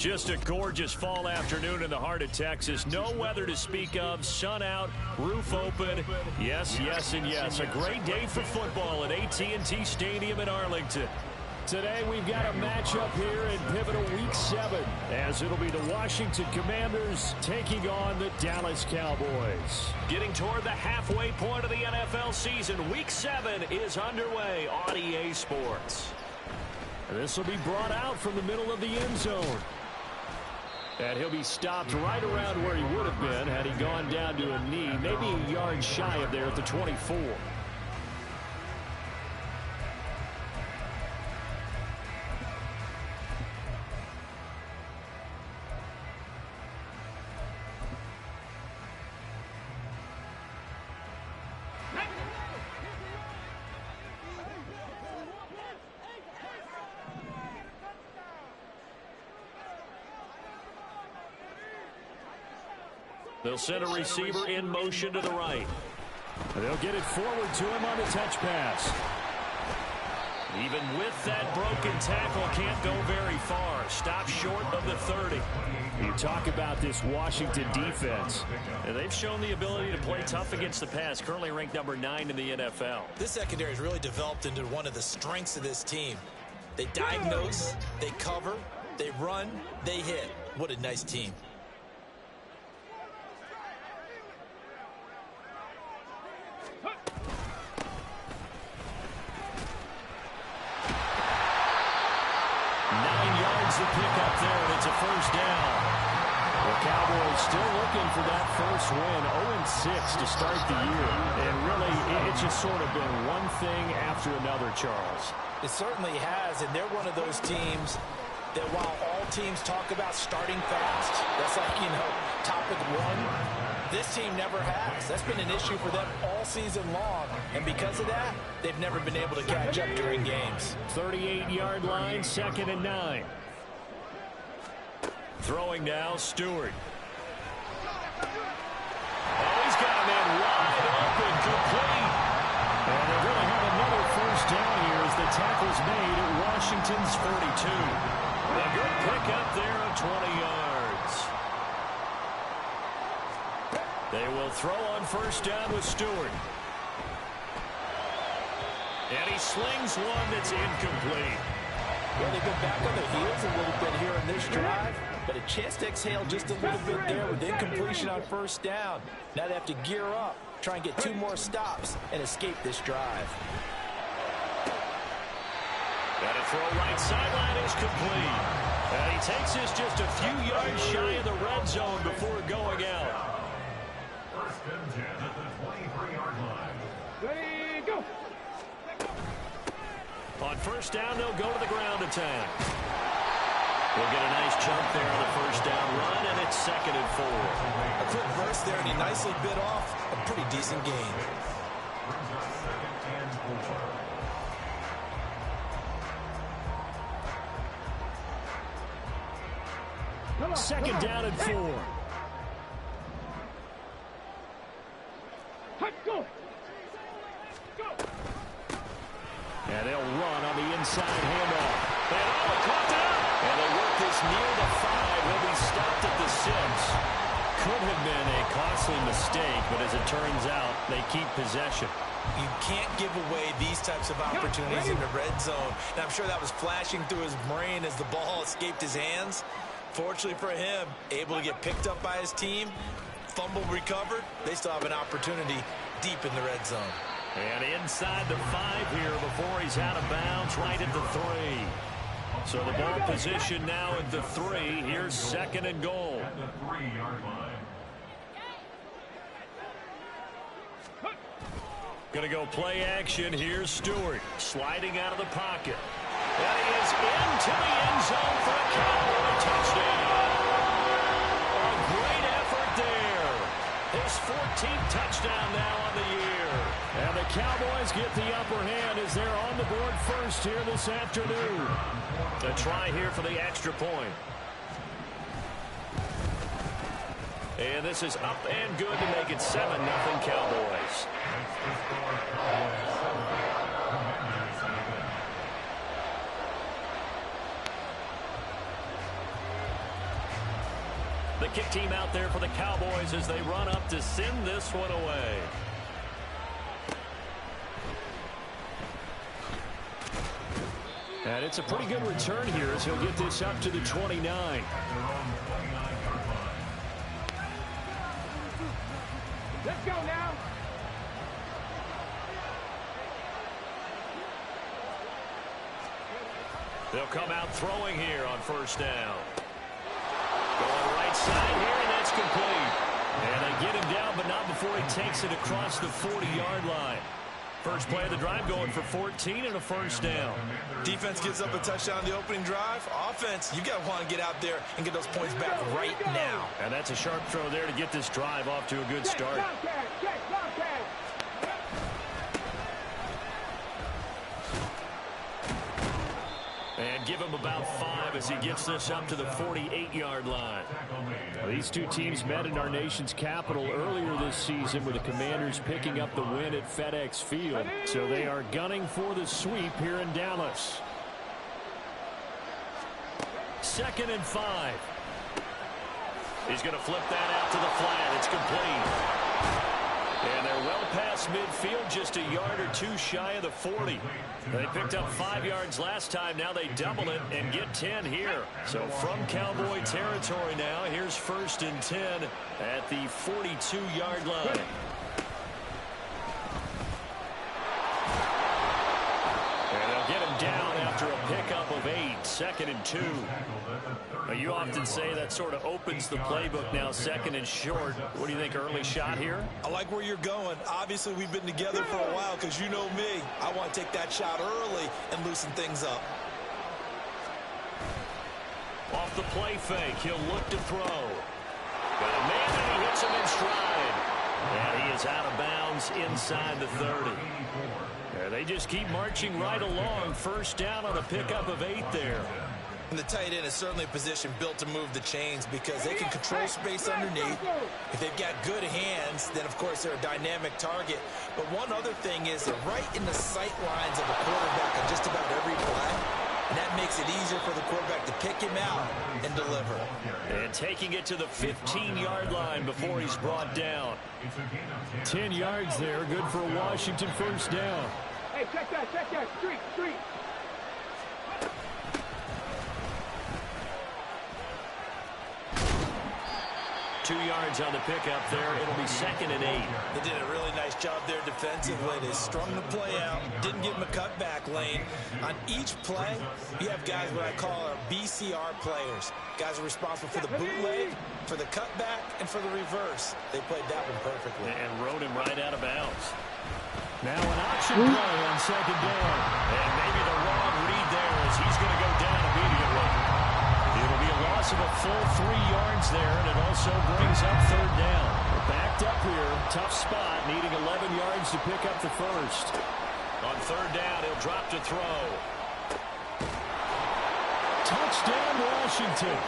Just a gorgeous fall afternoon in the heart of Texas. No weather to speak of. Sun out, roof open. Yes, yes, and yes. A great day for football at AT&T Stadium in Arlington. Today we've got a matchup here in pivotal Week 7, as it'll be the Washington Commanders taking on the Dallas Cowboys. Getting toward the halfway point of the NFL season, Week 7 is underway on EA Sports. This will be brought out from the middle of the end zone. And he'll be stopped right around where he would have been had he gone down to a knee, maybe a yard shy of there at the 24. They'll send a receiver in motion to the right. They'll get it forward to him on the touch pass. Even with that broken tackle, can't go very far. Stop short of the 30. You talk about this Washington defense. And they've shown the ability to play tough against the pass, currently ranked number 9 in the NFL. This secondary has really developed into one of the strengths of this team. They diagnose, they cover, they run, they hit. What a nice team. The pick up there, and it's a first down. The Cowboys still looking for that first win, 0-6 to start the year. And really, it's just sort of been one thing after another, Charles. It certainly has, and they're one of those teams that while all teams talk about starting fast, that's like, topic one, this team never has. That's been an issue for them all season long, and because of that, they've never been able to catch up during games. 38-yard line, 2nd and 9. Throwing now, Stewart. Oh, he's got a man wide open, complete. And they're going to have another first down here as the tackle's made at Washington's 42. A good pickup there of 20 yards. They will throw on first down with Stewart. And he slings one that's incomplete. Well, they've been back on their heels a little bit here in this drive, but a chance to exhale just a little bit there with incompletion on first down. Now they have to gear up, try and get 2 more stops, and escape this drive. Got a throw right sideline is complete. And he takes this just a few yards shy of the red zone before going out. First and 10 at the 23-yard line. Ready, go! On first down, they'll go to the ground attack. We'll get a nice jump there on the first down run, and it's 2nd and 4. A quick burst there, and he nicely bit off a pretty decent gain. Brings us 2nd and 4. Second down and 4. Go! Go! And they'll run on the inside handoff. And caught down. And they work this near the 5. He'll be stopped at the 6. Could have been a costly mistake, but as it turns out, they keep possession. You can't give away these types of opportunities in the red zone. And I'm sure that was flashing through his brain as the ball escaped his hands. Fortunately for him, able to get picked up by his team, fumble recovered. They still have an opportunity deep in the red zone. And inside the 5 here before he's out of bounds, right at the 3. So the ball position now at the 3. Here's 2nd and goal. At the 3-yard line. Going to go play action. Here's Stewart sliding out of the pocket. And he is into the end zone for a Cowboy touchdown. A great effort there. His 14th touchdown now on the year. And the Cowboys get the upper hand as they're on the board first here this afternoon. A try here for the extra point. And this is up and good to make it 7-0 Cowboys. kick team out there for the Cowboys as they run up to send this one away. And it's a pretty good return here as he'll get this up to the 29. Let's go now. They'll come out throwing here on first down. Going right side here, and that's complete. And they get him down, but not before he takes it across the 40-yard line. First play of the drive going for 14 and a first down. Defense gives up a touchdown on the opening drive. Offense, you got to want to get out there and get those points back right now. And that's a sharp throw there to get this drive off to a good start. And give him about 5 as he gets this up to the 48-yard line. These two teams met in our nation's capital earlier this season with the Commanders picking up the win at FedEx Field. So they are gunning for the sweep here in Dallas. 2nd and 5. He's going to flip that out to the flat. It's complete. And they're well past midfield, just a yard or two shy of the 40. They picked up 5 yards last time. Now they double it and get 10 here. So from Cowboy territory now, here's 1st and 10 at the 42-yard line. And they'll get him down after a pickup of 8. 2nd and 2. Now, you often say that sort of opens the playbook now, 2nd and short. What do you think, early shot here? I like where you're going. Obviously, we've been together for a while because you know me. I want to take that shot early and loosen things up. Off the play fake, he'll look to throw. Got a man, and he hits him in stride. And he is out of bounds inside the 30. Yeah, they just keep marching right along. First down on a pickup of 8 there. And the tight end is certainly a position built to move the chains because they can control space underneath. If they've got good hands, then, of course, they're a dynamic target. But one other thing is they're right in the sight lines of a quarterback on just about every play. And that makes it easier for the quarterback to pick him out and deliver. And taking it to the 15-yard line before he's brought down. 10 yards there, good for a Washington first down. Hey, check that, street. 2 yards on the pickup there. It'll be 2nd and 8. They did a really nice job there defensively. They strung the play out, didn't give him a cutback lane. On each play, you have guys what I call our BCR players. Guys are responsible for the bootleg, for the cutback, and for the reverse. They played that one perfectly. And rode him right out of bounds. Now an option play on 2nd down. And maybe the wrong read there as he's going to go down immediately. It'll be a loss of a full 3 yards there, and it also brings up 3rd down. We're backed up here. Tough spot, needing 11 yards to pick up the first. On 3rd down, he'll drop to throw. Touchdown, Washington.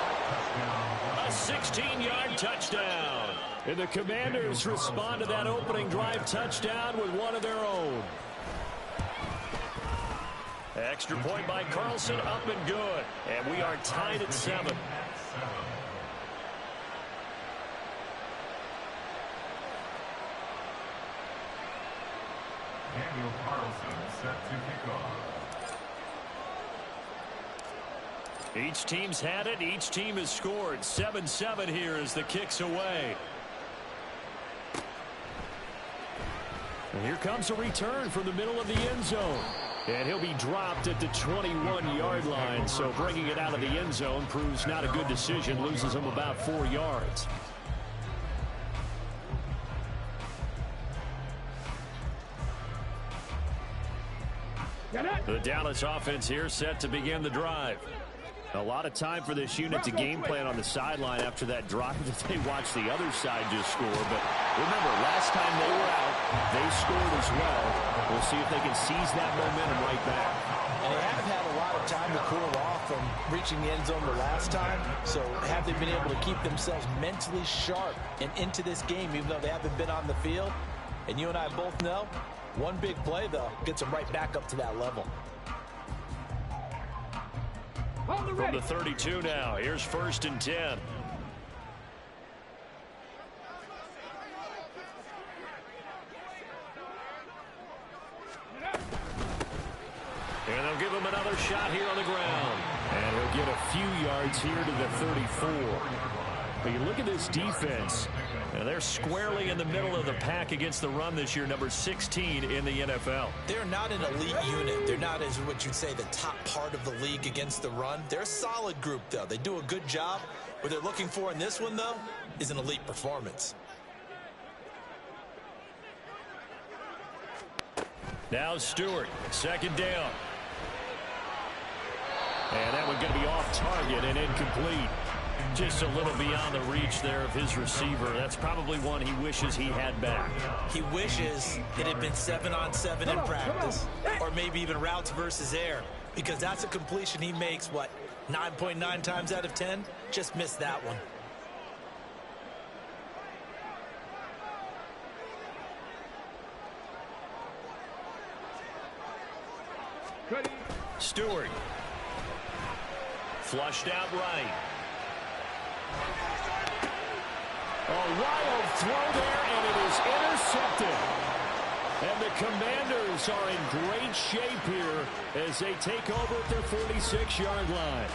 A 16-yard touchdown. And the Commanders respond to that opening drive touchdown with one of their own. Extra point by Carlson, up and good. And we are tied at 7. Daniel Carlson set to kick off. Each team's had it. Each team has scored. 7-7 here as the kick's away. And here comes a return from the middle of the end zone. And he'll be dropped at the 21-yard line. So bringing it out of the end zone proves not a good decision. Loses him about 4 yards. The Dallas offense here set to begin the drive. A lot of time for this unit to game plan on the sideline after that drive that they watched the other side just score. But remember, last time they were out, they scored as well. We'll see if they can seize that momentum right back. And they have had a lot of time to cool off from reaching the end zone the last time. So have they been able to keep themselves mentally sharp and into this game, even though they haven't been on the field? And you and I both know, one big play, though, gets them right back up to that level. From the 32 now, here's 1st and 10. And they'll give him another shot here on the ground. And he'll get a few yards here to the 34. But you look at this defense, and they're squarely in the middle of the pack against the run this year, number 16 in the NFL. They're not an elite unit. They're not, as what you'd say, the top part of the league against the run. They're a solid group, though. They do a good job. What they're looking for in this one, though, is an elite performance. Now Stewart, second down. And that one going to be off target and incomplete. Just a little beyond the reach there of his receiver. That's probably one he wishes he had back. He wishes it had been 7-on-7 in practice, or maybe even routes versus air, because that's a completion he makes, what, 9.9 times out of 10? Just missed that one. Stewart. Flushed out right. A wild throw there, and it is intercepted. And the Commanders are in great shape here as they take over at their 46-yard line.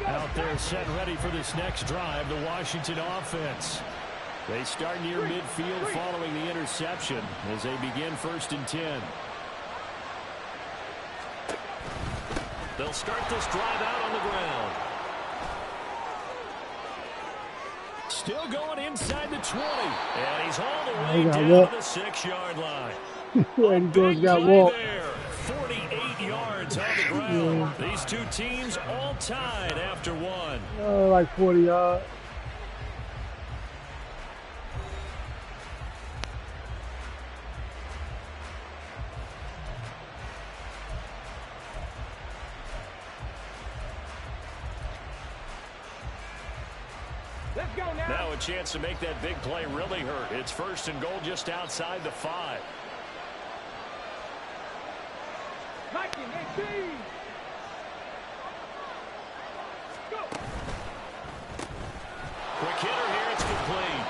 Out there set ready for this next drive, the Washington offense. They start near midfield following the interception as they begin 1st and 10. They'll start this drive out on the ground. Still going inside the 20. And he's all the way down to the 6-yard line. And George got walked. 48 yards on the ground. These two teams all tied after one. Like 40 yards. Now a chance to make that big play really hurt. It's 1st and goal just outside the 5. Quick hitter here, it's complete.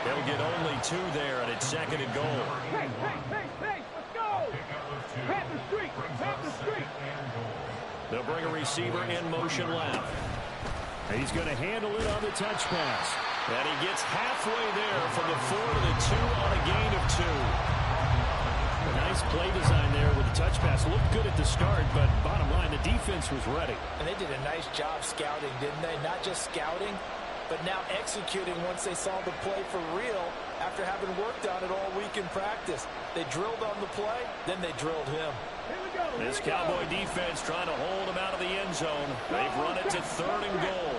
They'll get only 2 there, and it's 2nd and goal. Hey, let's go! Pat the street, pat the street. They'll bring a receiver in motion left. He's going to handle it on the touch pass. And he gets halfway there from the 4 to the 2 on a gain of 2. A nice play design there with the touch pass. Looked good at the start, but bottom line, the defense was ready. And they did a nice job scouting, didn't they? Not just scouting, but now executing once they saw the play for real after having worked on it all week in practice. They drilled on the play, then they drilled him. This Cowboy defense trying to hold him out of the end zone. They've run it to 3rd and goal.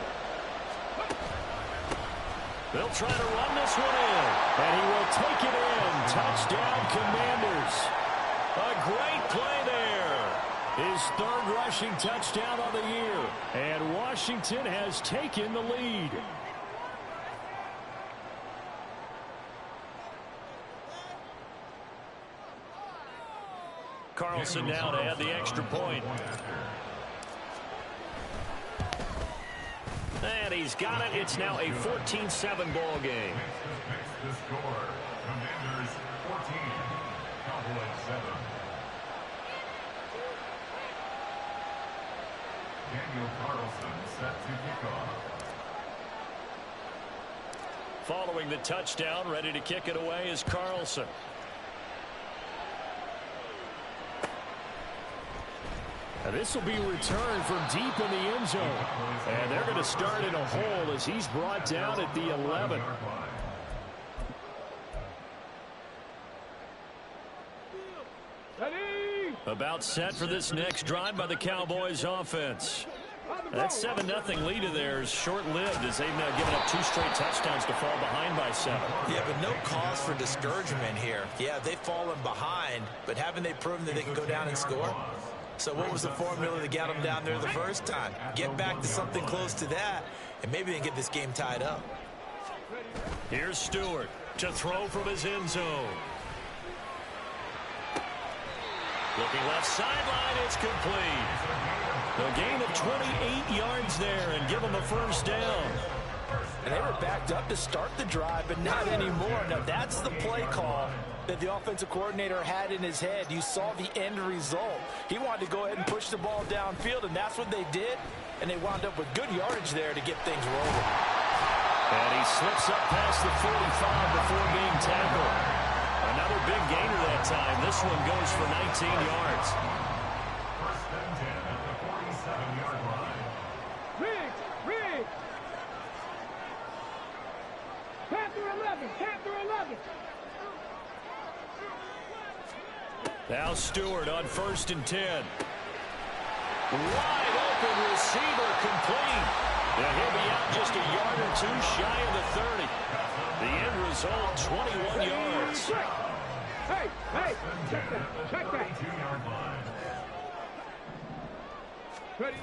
They'll try to run this one in. And he will take it in. Touchdown, Commanders. A great play there. His 3rd rushing touchdown on the year. And Washington has taken the lead. Carlson now to add the extra point. And he's got it. It's now a 14-7 ball game. The score, Commanders 14, Cowboys 7. Daniel Carlson set to kick off. Following the touchdown, ready to kick it away is Carlson. This will be returned from deep in the end zone. And they're going to start in a hole as he's brought down at the 11. About set for this next drive by the Cowboys offense. That 7-0 lead of theirs short-lived as they've now given up 2 straight touchdowns to fall behind by 7. Yeah, but no cause for discouragement here. Yeah, they've fallen behind, but haven't they proven that they can go down and score? So what was the formula to get them down there the first time? Get back to something close to that, and maybe they can get this game tied up. Here's Stewart to throw from his end zone. Looking left sideline, it's complete. A gain of 28 yards there and give them a 1st down. And they were backed up to start the drive, but not anymore. Now, that's the play call that the offensive coordinator had in his head. You saw the end result. He wanted to go ahead and push the ball downfield, and that's what they did. And they wound up with good yardage there to get things rolling. And he slips up past the 45 before being tackled. Another big gainer that time. This one goes for 19 yards. First and 10 at the 47-yard line. Riggs! Panther 11! Panther 11! Now Stewart on 1st and 10. Wide open receiver complete. And he'll be out just a yard or two shy of the 30. The end result, 21 yards. Hey, check that. 42-yard line. Ready?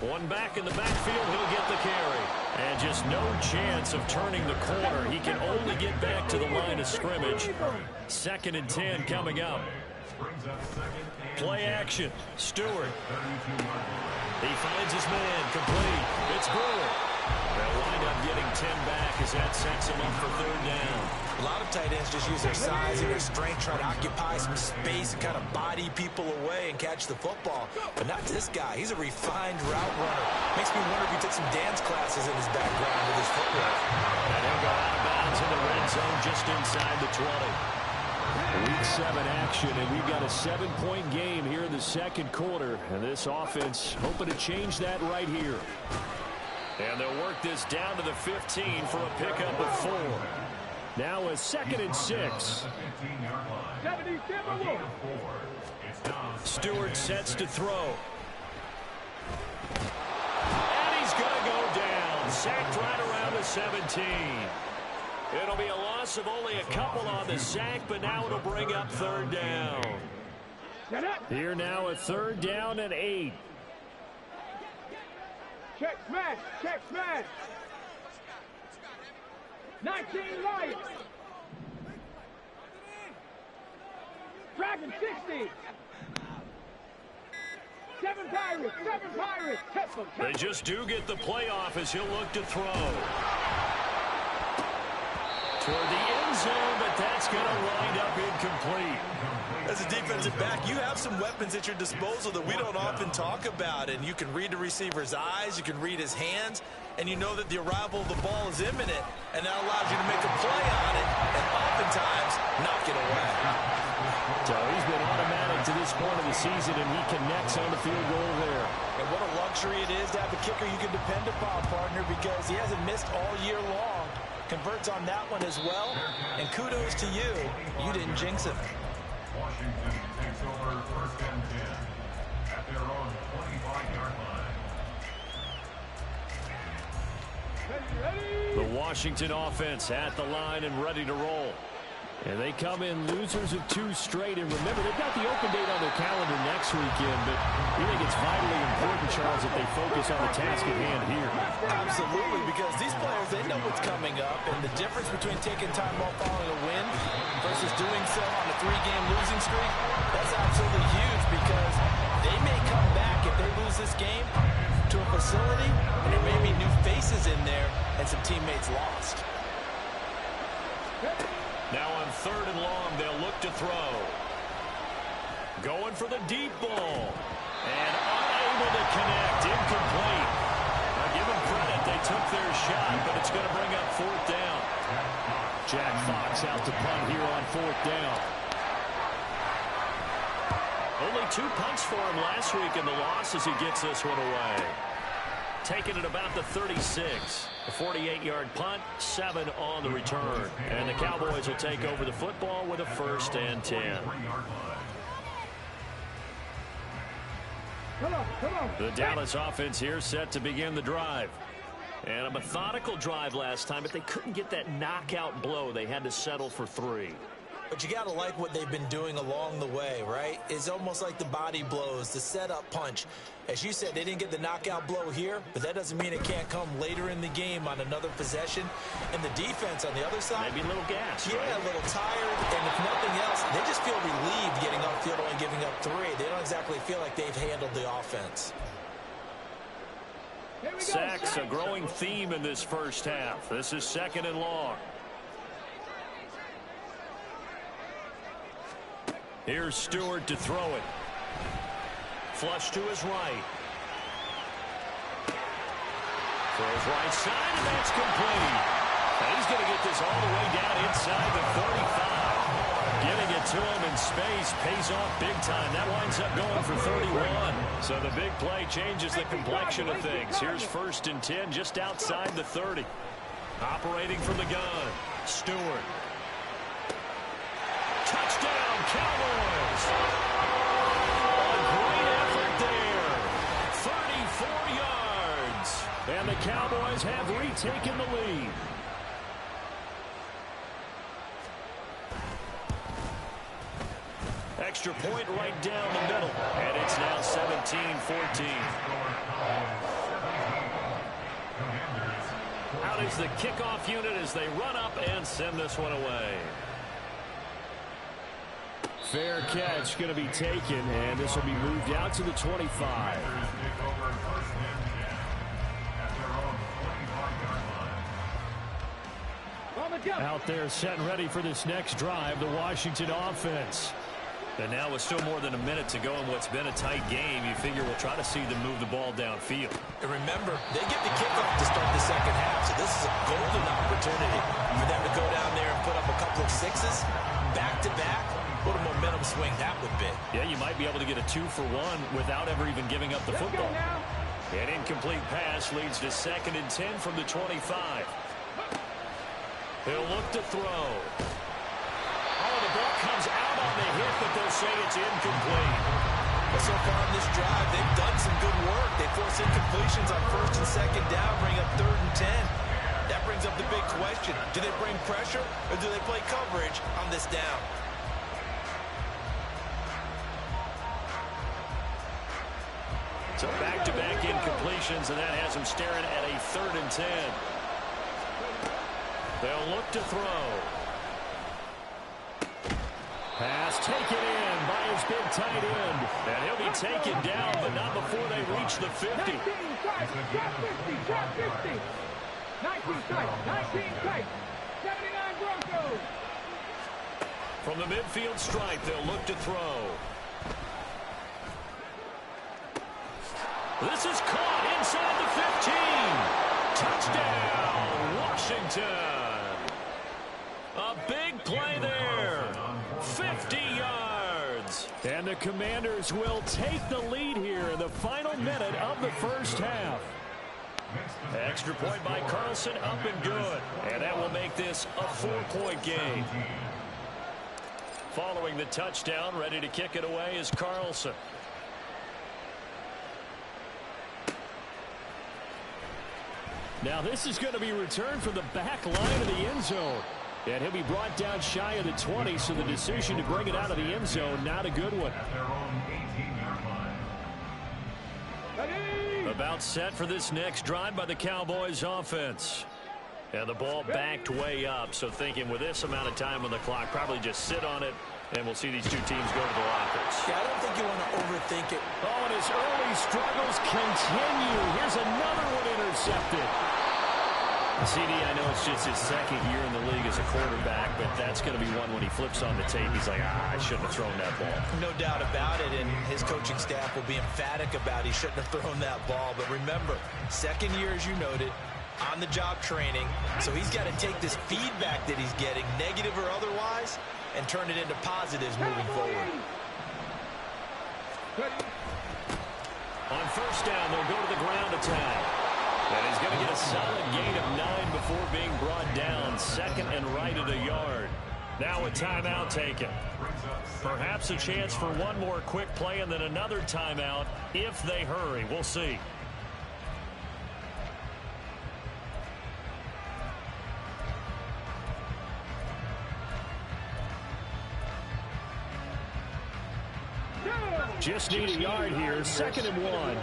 One back in the backfield, he'll get the carry. And just no chance of turning the corner. He can only get back to the line of scrimmage. 2nd and 10 coming up. Play action. Stewart. He finds his man. Complete. It's Brewer. They'll wind up getting 10 back as that sets him up for 3rd down. A lot of tight ends just use their size and their strength, try to occupy some space and kind of body people away and catch the football. But not this guy. He's a refined route runner. Makes me wonder if he took some dance classes in his background with his footwork. And he'll go out of bounds in the red zone just inside the 20. Week 7 action, and we've got a 7-point game here in the 2nd quarter. And this offense hoping to change that right here. And they'll work this down to the 15 for a pickup of 4. Now a 2nd and 6. 77 Wolf. Stewart sets to throw. And he's going to go down. Sacked right around the 17. It'll be a loss of only a couple on the sack, but now it'll bring up 3rd down. Here now a 3rd down and 8. Check smash. 19 Lions. Dragon 60. 7 Pirates. Test them. They just do get the playoff as he'll look to throw. Toward the end zone, but that's going to wind up incomplete. As a defensive back, you have some weapons at your disposal that we don't often talk about, and you can read the receiver's eyes, you can read his hands, and you know that the arrival of the ball is imminent, and that allows you to make a play on it, and oftentimes knock it away. So he's been automatic to this point of the season, and he connects on the field goal there. And what a luxury it is to have a kicker you can depend upon, partner, because he hasn't missed all year long. Converts on that one as well, and kudos to you. You didn't jinx him. Washington takes over 1st and 10 at their own 25-yard line. The Washington offense at the line and ready to roll. And they come in losers of 2 straight. And remember, they've got the open date on their calendar next weekend. But we think it's vitally important, Charles, that they focus on the task at hand here. Absolutely, because these players, they know what's coming up. And the difference between taking time off following a win versus doing so on a 3-game losing streak, that's absolutely huge, because they may come back if they lose this game to a facility, and there may be new faces in there and some teammates lost. Now on 3rd and long, they'll look to throw. Going for the deep ball. And unable to connect. Incomplete. Now give them credit. They took their shot, but it's going to bring up 4th down. Jack Fox out to punt here on 4th down. Only 2 punts for him last week in the loss as he gets this one away. Taking it about the 36. A 48-yard punt, 7 on the return. And the Cowboys will take over the football with a 1st and 10. Come on. The Dallas offense here set to begin the drive. And a methodical drive last time, but they couldn't get that knockout blow. They had to settle for 3. But you got to like what they've been doing along the way, right? It's almost like the body blows, the setup punch. As you said, they didn't get the knockout blow here, but that doesn't mean it can't come later in the game on another possession. And the defense on the other side, maybe a little gas, yeah, right? A little tired. And if nothing else, they just feel relieved getting upfield and giving up 3. They don't exactly feel like they've handled the offense. Sacks, a growing theme in this first half. This is 2nd and long. Here's Stewart to throw it. Flush to his right. Throws right side, and that's complete. And he's going to get this all the way down inside the 35. Getting it to him in space pays off big time. That winds up going for 31. So the big play changes the complexion of things. Here's 1st and 10 just outside the 30. Operating from the gun. Stewart. Touchdown, Cowboys. A great effort there. 34 yards. And the Cowboys have retaken the lead. Extra point right down the middle. And it's now 17-14. Out is the kickoff unit as they run up and send this one away. Fair catch going to be taken, and this will be moved out to the 25. Out there set and ready for this next drive, the Washington offense. And now with still more than a minute to go in what's been a tight game, you figure we'll try to see them move the ball downfield. And remember, they get the kickoff to start the second half, so this is a golden opportunity for them to go down there and put up a couple of sixes back-to-back. What a momentum swing that would be. Yeah, you might be able to get a 2-for-1 without ever even giving up the football. An incomplete pass leads to 2nd and 10 from the 25. He'll look to throw. Oh, the ball comes out on the hit, but they'll say it's incomplete. But so far in this drive, they've done some good work. They force incompletions on 1st and 2nd down, bring up 3rd and 10. That brings up the big question. Do they bring pressure, or do they play coverage on this down? So back-to-back incompletions, and that has them staring at a 3rd and 10. They'll look to throw. Pass taken in by his big tight end. And he'll be taken down, but not before they reach the 50. 19 tight. 79 Broncos. From the midfield stripe, they'll look to throw. This is caught inside the 15. Touchdown, Washington. A big play there. 50 yards. And the Commanders will take the lead here in the final minute of the first half. Extra point by Carlson, up and good. And that will make this a 4-point game. Following the touchdown, ready to kick it away is Carlson. Now this is going to be returned from the back line of the end zone. And he'll be brought down shy of the 20, so the decision to bring it out of the end zone, not a good one. About set for this next drive by the Cowboys offense. And the ball backed way up, so thinking with this amount of time on the clock, probably just sit on it, and we'll see these two teams go to the lockers. Yeah, I don't think you want to overthink it. Oh, and his early struggles continue. Here's another one intercepted. CD, I know it's just his 2nd year in the league as a quarterback, but that's going to be one when he flips on the tape. He's like, I shouldn't have thrown that ball. No doubt about it, and his coaching staff will be emphatic about he shouldn't have thrown that ball. But remember, 2nd year, as you noted, on-the-job training, so he's got to take this feedback that he's getting, negative or otherwise, and turn it into positives moving forward. On 1st down, they'll go to the ground attack. And he's going to get a solid gain of 9 before being brought down. 2nd and right at a yard. Now a timeout taken. Perhaps a chance for one more quick play and then another timeout if they hurry. We'll see. Just need a yard here. 2nd and 1.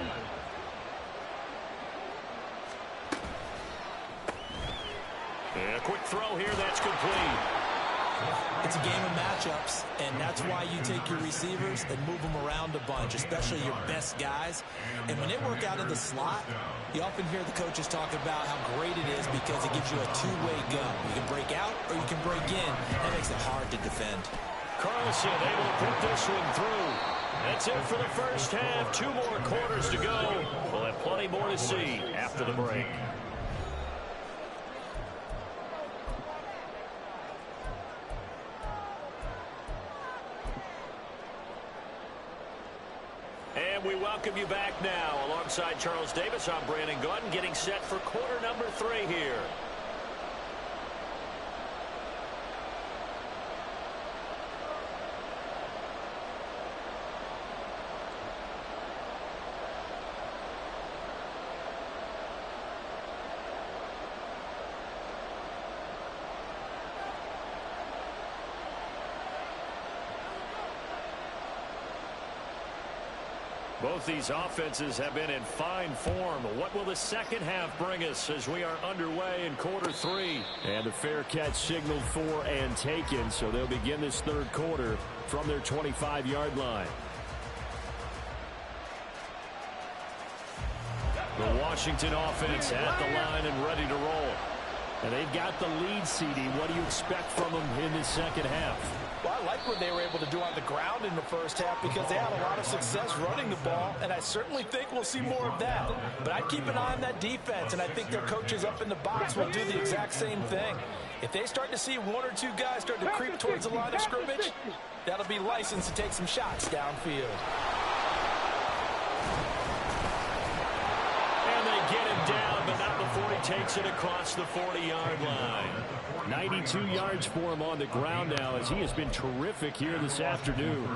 And a quick throw here, that's complete. It's a game of matchups, and that's why you take your receivers and move them around a bunch, especially your best guys. And when they work out in the slot, you often hear the coaches talk about how great it is because it gives you a two-way go. You can break out or you can break in. That makes it hard to defend. Carlson able to put this one through. That's it for the first half. 2 more quarters to go. We'll have plenty more to see after the break. And we welcome you back now. Alongside Charles Davis, I'm Brandon Gordon, getting set for quarter number 3 here. Both these offenses have been in fine form. What will the second half bring us as we are underway in quarter 3? And a fair catch signaled for and taken, so they'll begin this third quarter from their 25-yard line. The Washington offense at the line and ready to roll. And they've got the lead, CD. What do you expect from them in this second half? Well, I like what they were able to do on the ground in the first half because they had a lot of success running the ball, and I certainly think we'll see more of that. But I'd keep an eye on that defense, and I think their coaches up in the box will do the exact same thing. If they start to see 1 or 2 guys start to creep towards the line of scrimmage, that'll be license to take some shots downfield. And they get him down, but not before he takes it across the 40-yard line. 92 yards for him on the ground now as he has been terrific here this afternoon.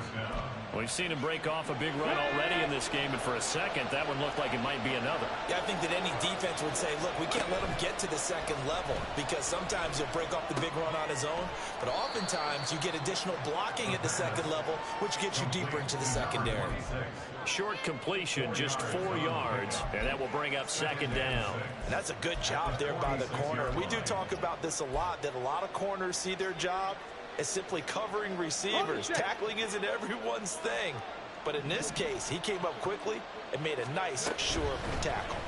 We've seen him break off a big run already in this game, and for a second, that one looked like it might be another. Yeah, I think that any defense would say, look, we can't let him get to the second level because sometimes he'll break off the big run on his own, but oftentimes you get additional blocking at the second level, which gets you deeper into the secondary. Short completion, just 4 yards, and that will bring up second down. And that's a good job there by the corner. And we do talk about this a lot, that a lot of corners see their job as simply covering receivers. Tackling isn't everyone's thing. But in this case, he came up quickly and made a nice, sure tackle.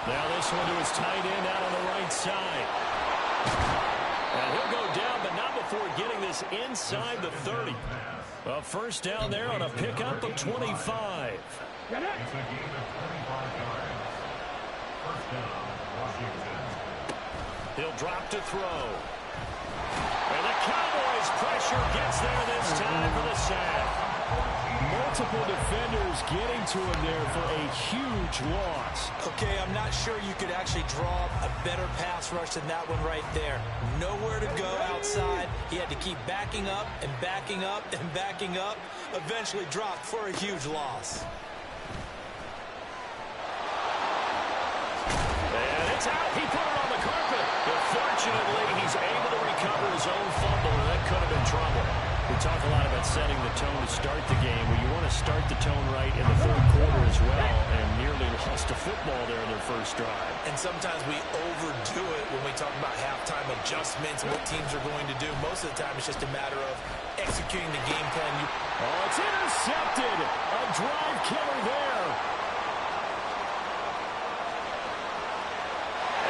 Now this one to his tight end out on the right side. And he'll go down, but not before getting this inside the 30. A first down there on a pickup of 25. It's a gain of 25 yards. First down, Washington. He'll drop to throw. And the Cowboys pressure gets there this time for the sack. Multiple defenders getting to him there for a huge loss. Okay, I'm not sure you could actually draw a better pass rush than that one right there. Nowhere to go outside. He had to keep backing up and backing up and backing up. Eventually dropped for a huge loss. And it's out. He put it on the carpet. But fortunately, he's able to recover his own fumble, and that could have been trouble. We talk a lot about setting the tone to start the game. Well, you want to start the tone right in the third quarter as well, and nearly lost a football there in their first drive. And sometimes we overdo it when we talk about halftime adjustments and what teams are going to do. Most of the time, it's just a matter of executing the game plan. Oh, it's intercepted. A drive killer there.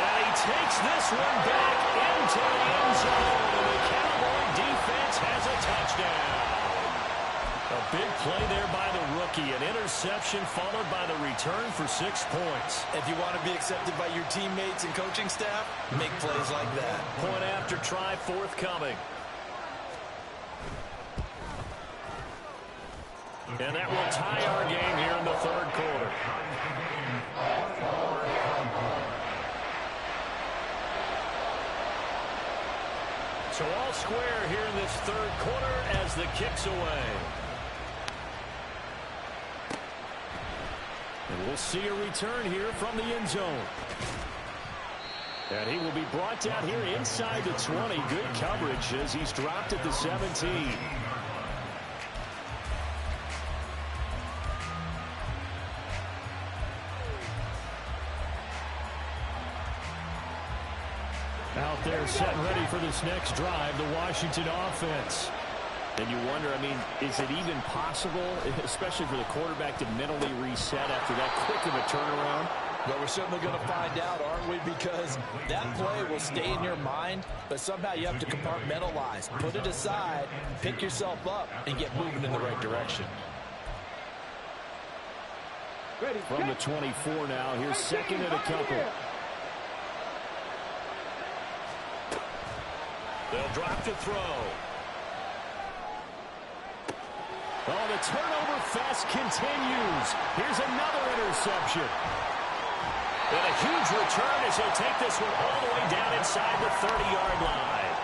And he takes this one back into the end zone. And the Cowboy defense has a touchdown. A big play there by the rookie. An interception followed by the return for 6 points. If you want to be accepted by your teammates and coaching staff, make plays like that. Point after try forthcoming. And that will tie our game here in the third quarter. So all square here in this third quarter as the kick's away. And we'll see a return here from the end zone. And he will be brought down here inside the 20. Good coverage as he's dropped at the 17. Out there set and ready for this next drive, the Washington offense. And you wonder, I mean, is it even possible, especially for the quarterback, to mentally reset after that quick of a turnaround? Well, we're certainly going to find out, aren't we? Because that play will stay in your mind, but somehow you have to compartmentalize. Put it aside, pick yourself up, and get moving in the right direction. From the 24 now, here's second and a couple. They'll drop to throw. Oh, the turnover fest continues. Here's another interception. And a huge return as he'll take this one all the way down inside the 30-yard line.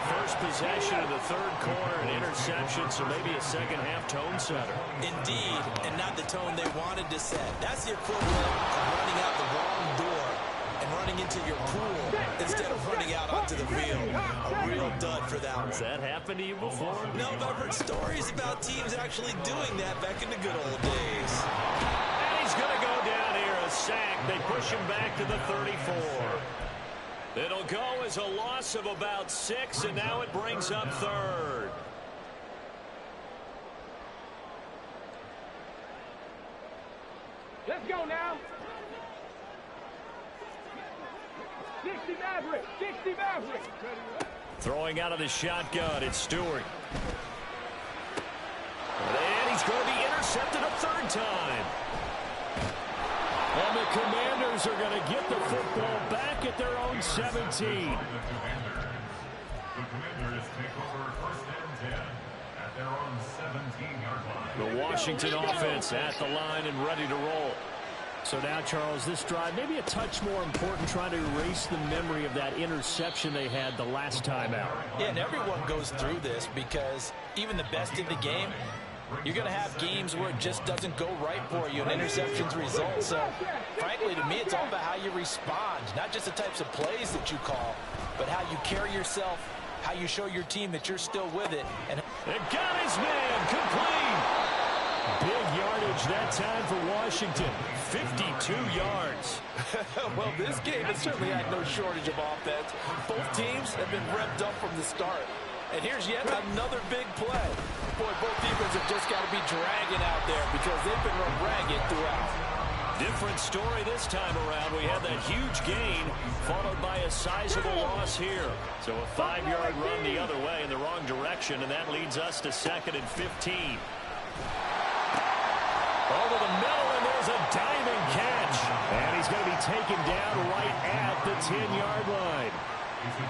First possession of the third quarter, an interception, so maybe a second-half tone setter. Indeed, and not the tone they wanted to set. That's the equivalent of running out the wrong door and running into your pool instead of running out onto the field. A real dud for that one. Has that happened to you before? No, but I've heard stories about teams actually doing that back in the good old days. And he's going to go down here, a sack. They push him back to the 34. It'll go as a loss of about 6, and now it brings up third. Let's go now. 60 Maverick. 60 Maverick. Throwing out of the shotgun, it's Stewart. And he's going to be intercepted a third time. And the Commanders are going to get the football back at their own 17. The Commanders take over first and 10 at their own 17-yard line. The Washington offense at the line and ready to roll. So now, Charles, this drive maybe a touch more important, trying to erase the memory of that interception they had the last time out. Yeah, and everyone goes through this because even the best in the game, you're going to have games where it just doesn't go right for you and interceptions result. So, frankly, to me, it's all about how you respond, not just the types of plays that you call, but how you carry yourself, how you show your team that you're still with it. And got his man complete. Big yardage that time for Washington. 52 yards. Well, this game has certainly had no shortage of offense. Both teams have been revved up from the start. And here's yet another big play. Boy, both defenses have just got to be dragging out there because they've been run ragged throughout. Different story this time around. We had that huge gain followed by a sizable loss here. So a 5-yard run the other way in the wrong direction, and that leads us to second and 15. Over the middle, and there's a diving catch. And he's going to be taken down right at the 10-yard line.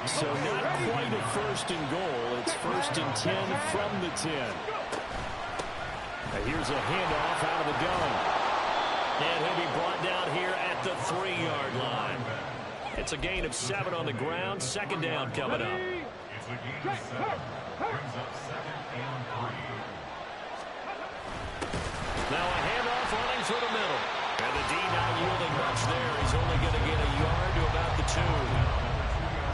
So not quite a first and goal. It's first and 10 from the 10. Now here's a handoff out of the gun. And he'll be brought down here at the 3-yard line. It's a gain of 7 on the ground. Second down coming up. It's a gain of 7. Brings up second and 3. Now a handoff running through the middle. And the D not yielding much there. He's only going to get a yard to about the 2.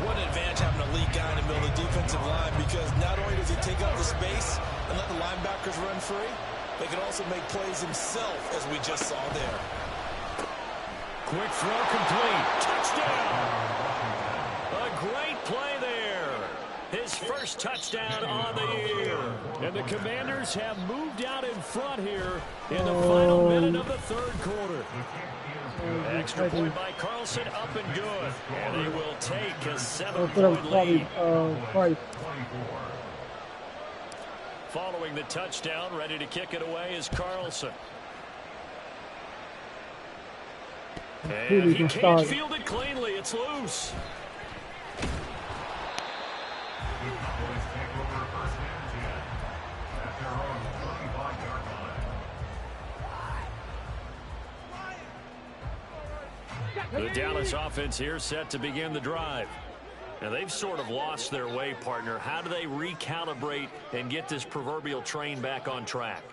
What an advantage having a lead guy in the middle of the defensive line, because not only does he take up the space and let the linebackers run free, but he can also make plays himself, as we just saw there. Quick throw complete. Touchdown. A great play there. His first touchdown on the year. And the Commanders have moved out in front here in the final minute of the third quarter. Extra point by Carlson, up and good. And they will take a 7-point lead. Following the touchdown, ready to kick it away is Carlson. And he can't field it cleanly. It's loose. The Dallas offense here set to begin the drive. Now they've sort of lost their way, partner. How do they recalibrate and get this proverbial train back on track?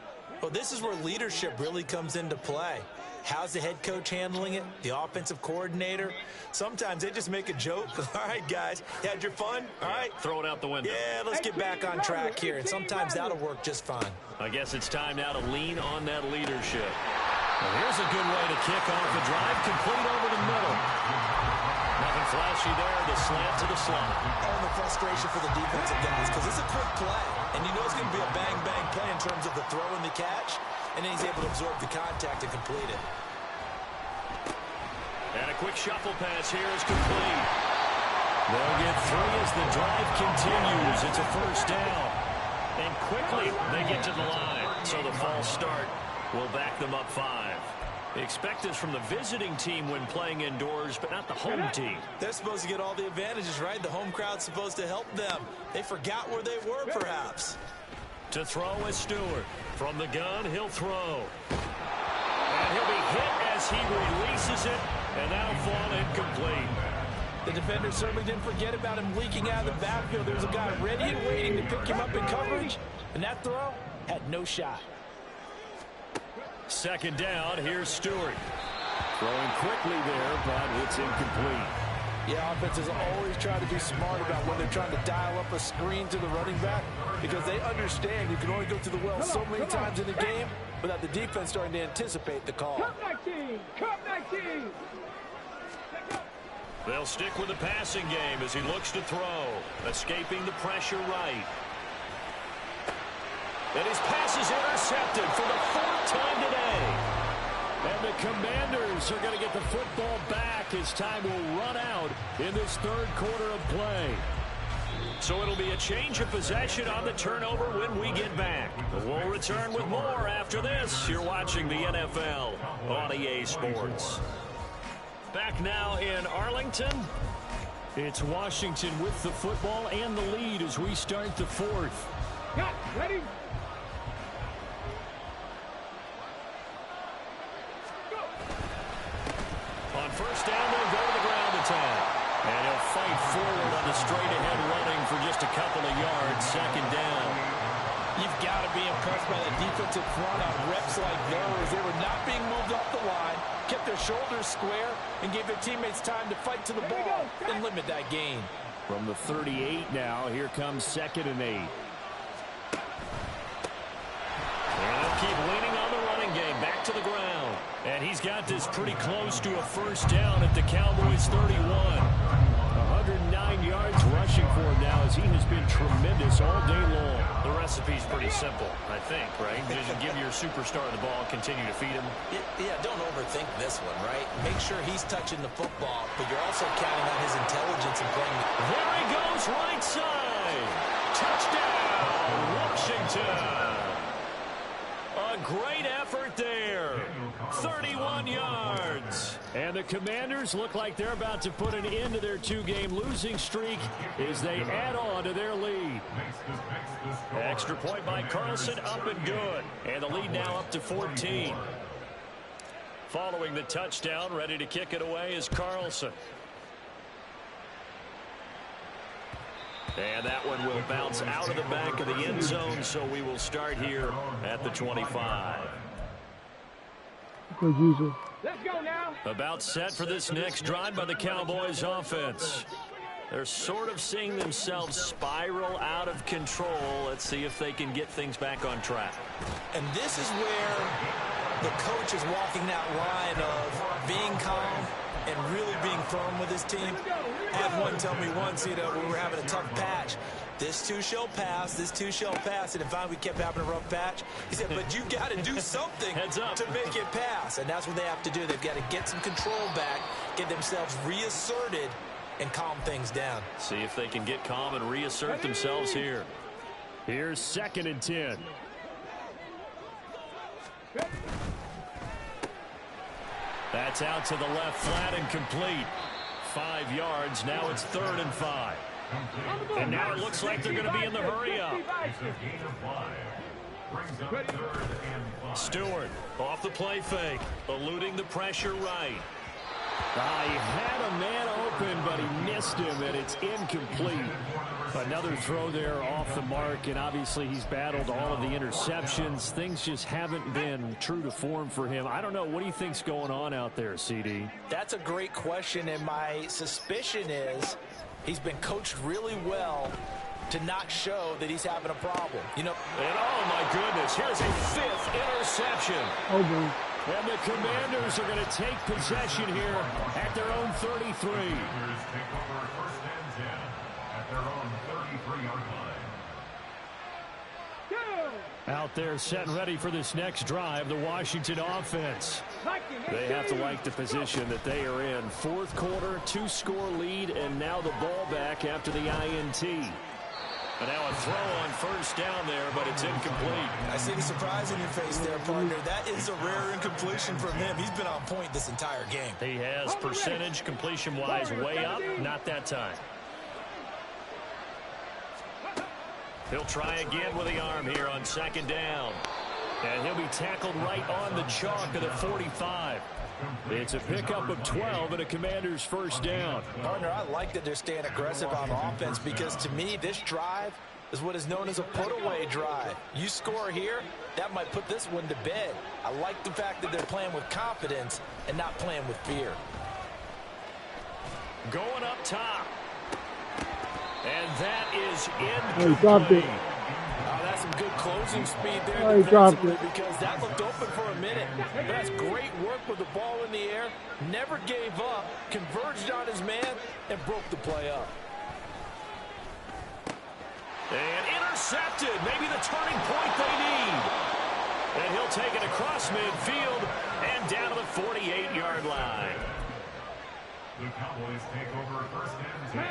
Well, this is where leadership really comes into play. How's the head coach handling it? The offensive coordinator? Sometimes they just make a joke. All right, guys, you had your fun? All right. Throw it out the window. Yeah, let's get back on track here. And sometimes that'll work just fine. I guess it's time now to lean on that leadership. Well, here's a good way to kick off the drive, complete over the middle. Nothing flash flashy there, the slant to the slot. And the frustration for the defensive guys, because it's a quick play, and you know it's going to be a bang-bang play in terms of the throw and the catch, and then he's able to absorb the contact and complete it. And a quick shuffle pass here is complete. They'll get 3 as the drive continues. It's a first down. And quickly they get to the line. So the false start will back them up 5. They expect this from the visiting team when playing indoors, but not the home team. They're supposed to get all the advantages, right? The home crowd's supposed to help them. They forgot where they were, perhaps. To throw is Stewart. From the gun, he'll throw. And he'll be hit as he releases it, and that'll fall incomplete. The defender certainly didn't forget about him leaking out of the backfield. There's a guy ready and waiting to pick him up in coverage, and that throw had no shot. Second down, here's Stewart. Throwing quickly there, but it's incomplete. Yeah, offenses always try to be smart about when they're trying to dial up a screen to the running back, because they understand you can only go to the well so many times in the game without the defense starting to anticipate the call. Come back, team! Come back, team! They'll stick with the passing game as he looks to throw, escaping the pressure right. And his pass is intercepted for the 4th time today. And the Commanders are going to get the football back as time will run out in this 3rd quarter of play. So it'll be a change of possession on the turnover when we get back. We'll return with more after this. You're watching the NFL on EA Sports. Back now in Arlington. It's Washington with the football and the lead as we start the 4th. Got ready? On first down, they'll go to the ground attack. And he'll fight forward on the straight-ahead running for just a couple of yards. Second down. You've got to be impressed by the defensive front on reps like those. They were not being moved off the line, kept their shoulders square, and gave their teammates time to fight to the ball and limit that gain. From the 38 now, here comes 2nd and 8. And they'll keep leaning on the running game, back to the ground. And he's got this pretty close to a first down at the Cowboys' 31. 109 yards rushing for him now as he has been tremendous all day long. The recipe's pretty simple, I think, right? Just give your superstar the ball, continue to feed him. Yeah, don't overthink this one, right? Make sure he's touching the football, but you're also counting on his intelligence in playing. There he goes, right side. Touchdown, Washington. A great effort there. 31 yards. And the Commanders look like they're about to put an end to their 2-game losing streak as they add on to their lead. Extra point by Carlson, up and good. And the lead now up to 14. Following the touchdown, ready to kick it away is Carlson. And that one will bounce out of the back of the end zone, so we will start here at the 25. Let's go now. About set for this next drive by the Cowboys offense. They're sort of seeing themselves spiral out of control. Let's see if they can get things back on track. And this is where the coach is walking that line of being calm and really being firm with his team. I had one tell me once, you know, we were having a tough patch. This too shall pass, this too shall pass. And if we kept having a rough patch, he said, but you got to do something to make it pass. And that's what they have to do. They've got to get some control back, get themselves reasserted, and calm things down. See if they can get calm and reassert themselves here. Here's 2nd and 10. That's out to the left flat and complete. 5 yards. Now it's 3rd and 5. And now it looks like they're going to be in the hurry up. Stewart off the play fake, eluding the pressure right. He had a man open, but he missed him, and it's incomplete. Another throw there off the mark, and obviously he's battled all of the interceptions. Things just haven't been true to form for him. I don't know. What do you think's going on out there, CD? That's a great question, and my suspicion is he's been coached really well to not show that he's having a problem. You know. And oh, my goodness, here's a 5th interception. And the Commanders are going to take possession here at their own 33. Take over first and 10 at their own 33-yard line. Out there set and ready for this next drive, the Washington offense. They have to like the position that they are in. Fourth quarter, 2-score lead, and now the ball back after the INT. And now a throw on first down there, but it's incomplete. I see the surprise in your face there, partner. That is a rare incompletion from him. He's been on point this entire game. He has percentage completion-wise way up, not that time. He'll try again with the arm here on second down. And he'll be tackled right on the chalk of the 45. It's a pickup of 12 and a Commander's first down. Partner, I like that they're staying aggressive on offense because to me, this drive is what is known as a put-away drive. You score here, that might put this one to bed. I like the fact that they're playing with confidence and not playing with fear. Going up top. And that is He dropped it. incomplete. That's some good closing speed there He dropped defensively it. because that looked open for a minute. But that's great work with the ball in the air. Never gave up, converged on his man, and broke the play up. And intercepted. Maybe the turning point they need. And he'll take it across midfield and down to the 48-yard line. The Cowboys take over first and 10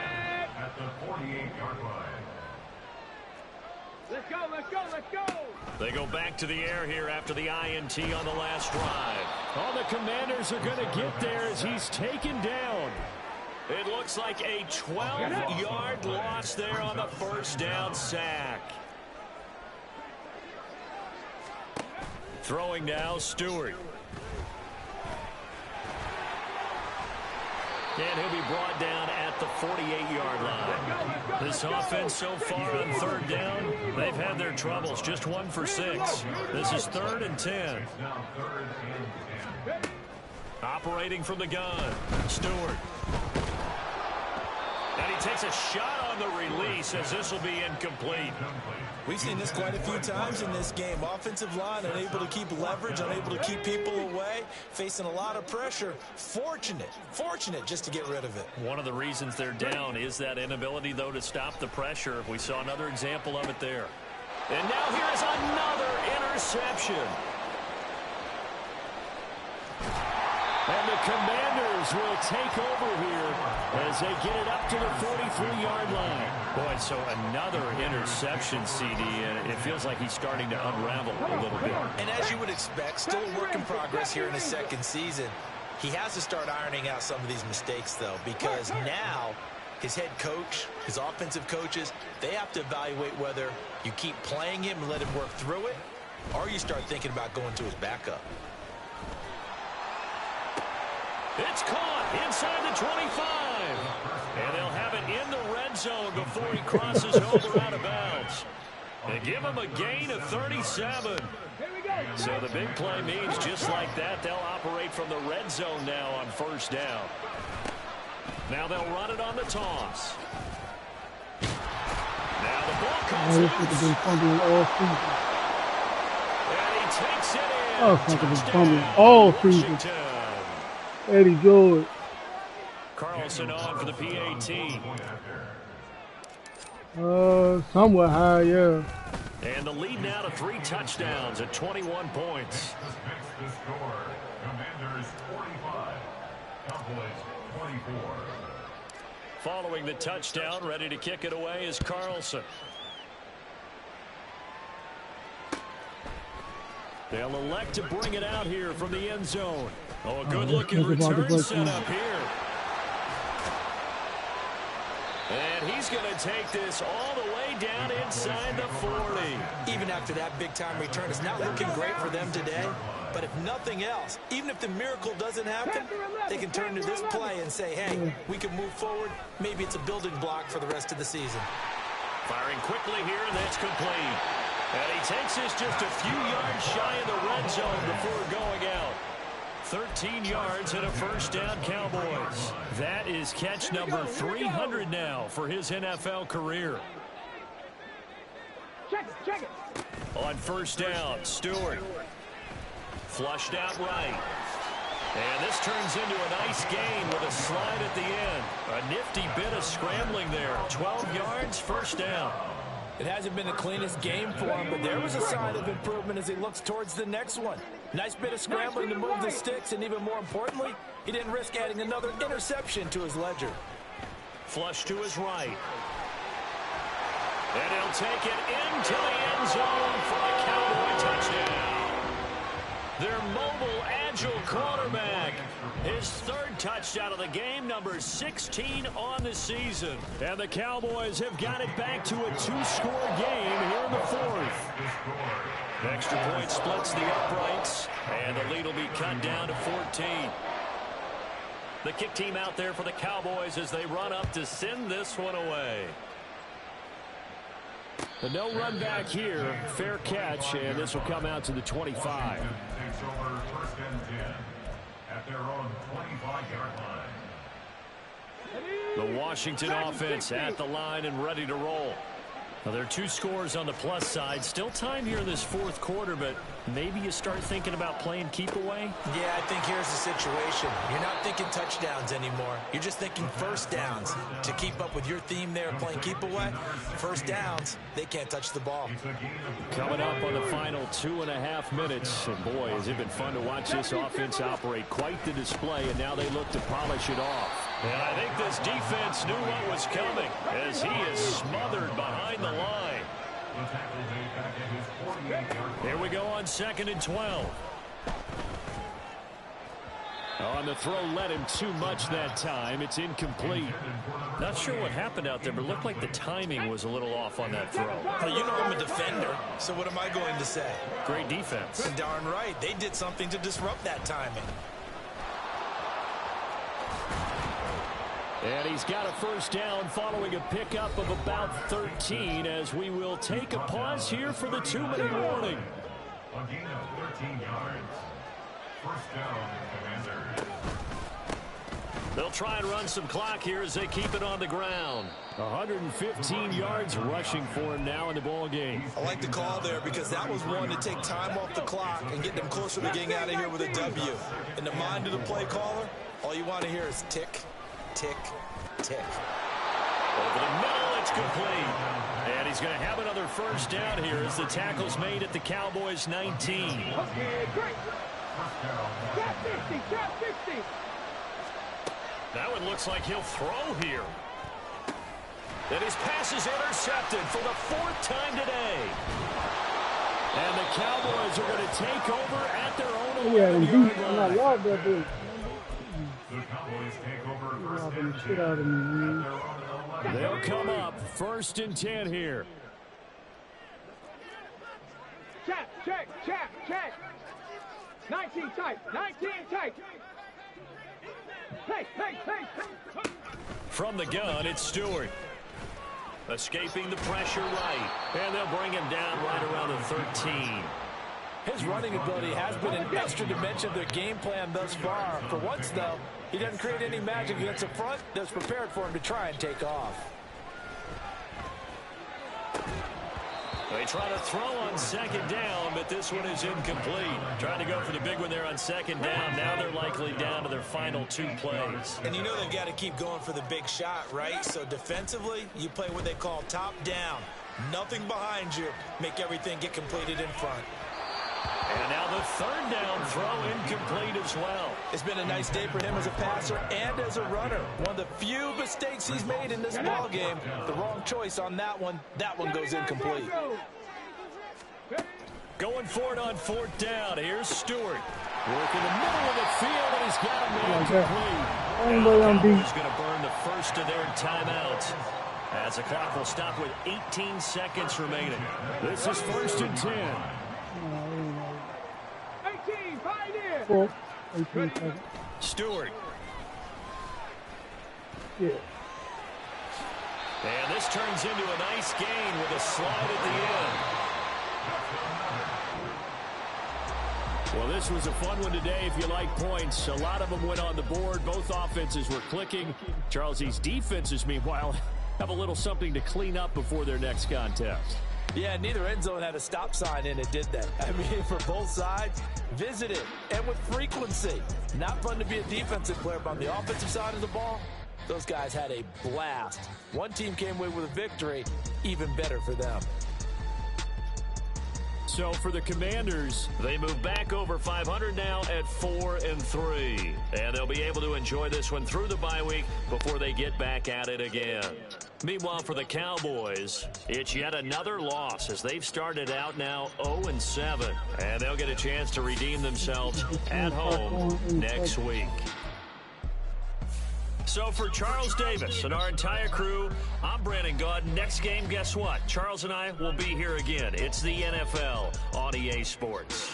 at the 48-yard line. Let's go, let's go, let's go! They go back to the air here after the INT on the last drive. Oh, the Commanders are going to get there as he's taken down. It looks like a 12-yard loss there on the first down sack. Throwing now, Stewart. And he'll be brought down at the 48-yard line. This offense so far on third down, they've had their troubles. Just 1 for 6. This is 3rd and 10. Operating from the gun, Stewart. And he takes a shot on the release as this will be incomplete. We've seen this quite a few times in this game. Offensive line unable to keep leverage, unable to keep people away, facing a lot of pressure. Fortunate just to get rid of it. One of the reasons they're down is that inability, though, to stop the pressure. We saw another example of it there. And now here is another interception. And the Commanders will take over here as they get it up to the 43-yard line. Boy, so another interception, CD, and it feels like he's starting to unravel a little bit. And as you would expect, still a work in progress here in his second season. He has to start ironing out some of these mistakes, though, because now his head coach, his offensive coaches, they have to evaluate whether you keep playing him and let him work through it, or you start thinking about going to his backup. It's caught inside the 25. And they'll have it in the red zone before he crosses over out of bounds. They give him a gain of 37. So the big play means just like that, they'll operate from the red zone now on first down. Now they'll run it on the toss. Now the ball comes This has been fumbling all season. and he takes it in. Oh, it's been fumbling all season. Washington. Eddie George. Carlson on for the PAT. Somewhat high, yeah. And the lead now to 3 touchdowns at 21 points. The score, Commanders 45, Cowboys 24. Following the touchdown, ready to kick it away is Carlson. They'll elect to bring it out here from the end zone. Oh, a good-looking return set up here. And he's going to take this all the way down inside the 40. Even after that big-time return, it's not looking great for them today. But if nothing else, even if the miracle doesn't happen, they can turn to this play and say, hey, we can move forward. Maybe it's a building block for the rest of the season. Firing quickly here, and that's complete. And he takes this just a few yards shy of the red zone before going out. 13 yards and a first down, Cowboys. That is catch number 300 now for his NFL career. Check it. On first down, Stewart. Flushed out right. And this turns into a nice gain with a slide at the end. A nifty bit of scrambling there. 12 yards, first down. It hasn't been the cleanest game for him, but there was a sign of improvement as he looks towards the next one. Nice bit of scrambling to move the sticks, and even more importantly, he didn't risk adding another interception to his ledger. Flush to his right. And he'll take it into the end zone for the Cowboy touchdown. Their mobile, agile quarterback. His third touchdown of the game, number 16 on the season. And the Cowboys have got it back to a 2-score game here in the fourth. Extra point splits the uprights, and the lead will be cut down to 14. The kick team out there for the Cowboys as they run up to send this one away. The no run back here, fair catch, and this will come out to the 25. Takes over first and 10 at their own 25-yard line. The Washington offense at the line and ready to roll. Now, there are 2 scores on the plus side. Still time here in this fourth quarter, but maybe you start thinking about playing keep away? Yeah, I think here's the situation. You're not thinking touchdowns anymore. You're just thinking first downs. To keep up with your theme there, playing keep away, first downs, they can't touch the ball. Coming up on the final 2.5 minutes. And boy, has it been fun to watch this offense operate. Quite the display, and now they look to polish it off. And I think this defense knew what was coming as he is smothered behind the line. Here we go on 2nd and 12. On the throw, led him too much that time. It's incomplete. Not sure what happened out there, but it looked like the timing was a little off on that throw. Well, you know I'm a defender, so what am I going to say? Great defense. Darn right. They did something to disrupt that timing. And he's got a first down following a pickup of about 13 as we will take a pause here for the 2-minute warning. A gain of 13 yards. First down, Commanders. They'll try and run some clock here as they keep it on the ground. 115 yards rushing for him now in the ball game. I like the call there because that was one to take time off the clock and get them closer to getting out of here with a W. In the mind of the play caller, all you want to hear is tick, tick, tick. Over the middle, it's complete. And he's going to have another first down here as the tackle's made at the Cowboys' 19. Okay, great. Trap 50, trap 50. That one looks like he'll throw here. And his pass is intercepted for the 4th time today. And the Cowboys are going to take over at their own 11-yard line. I love that dude. The Cowboys take over first and 10 Shit out of me, man. at their own 11. They'll come up 1st and 10 here. Check, check, check, check. 19 tight, 19 tight. Hey, hey, hey, hey. From the gun, it's Stewart. Escaping the pressure right. And they'll bring him down right around the 13. His running ability has been an extra dimension of their game plan thus far. For once, though, he doesn't create any magic against the front that's prepared for him to try and take off. They try to throw on 2nd down, but this one is incomplete. Trying to go for the big one there on 2nd down. Now they're likely down to their final 2 plays. And you know they've got to keep going for the big shot, right? So defensively, you play what they call top down. Nothing behind you. Make everything get completed in front. And now the 3rd down throw incomplete as well. It's been a nice day for him as a passer and as a runner. One of the few mistakes he's made in this ball game. The wrong choice on that one. That one goes incomplete. Going for it on 4th down. Here's Stewart. Working the middle of the field, and he's got a man complete. Cowboys going to burn the first of their timeouts as the clock will stop with 18 seconds remaining. This is 1st and 10. 18, pioneer. 4, 18 seconds. Stewart. Yeah. And this turns into a nice gain with a slide at the end. Well, this was a fun one today if you like points. A lot of them went on the board. Both offenses were clicking. Charles, these defenses, meanwhile, have a little something to clean up before their next contest. Yeah, neither end zone had a stop sign in it, did they? I mean, for both sides, visited and with frequency. Not fun to be a defensive player, but on the offensive side of the ball, those guys had a blast. One team came away with a victory, even better for them. So for the Commanders, they move back over 500 now at 4-3. And they'll be able to enjoy this one through the bye week before they get back at it again. Meanwhile, for the Cowboys, it's yet another loss as they've started out now 0-7. And they'll get a chance to redeem themselves at home next week. So for Charles Davis and our entire crew, I'm Brandon Gaud. Next game, guess what? Charles and I will be here again. It's the NFL on EA Sports.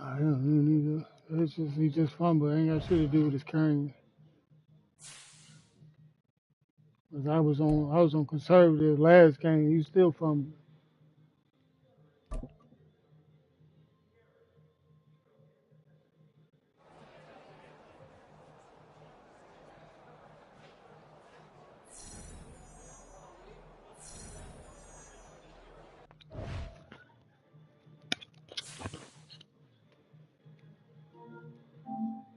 I don't either. It's just he just fumbled. Ain't got shit to do with his carrying. Cause I was on conservative last game. He still fumbled.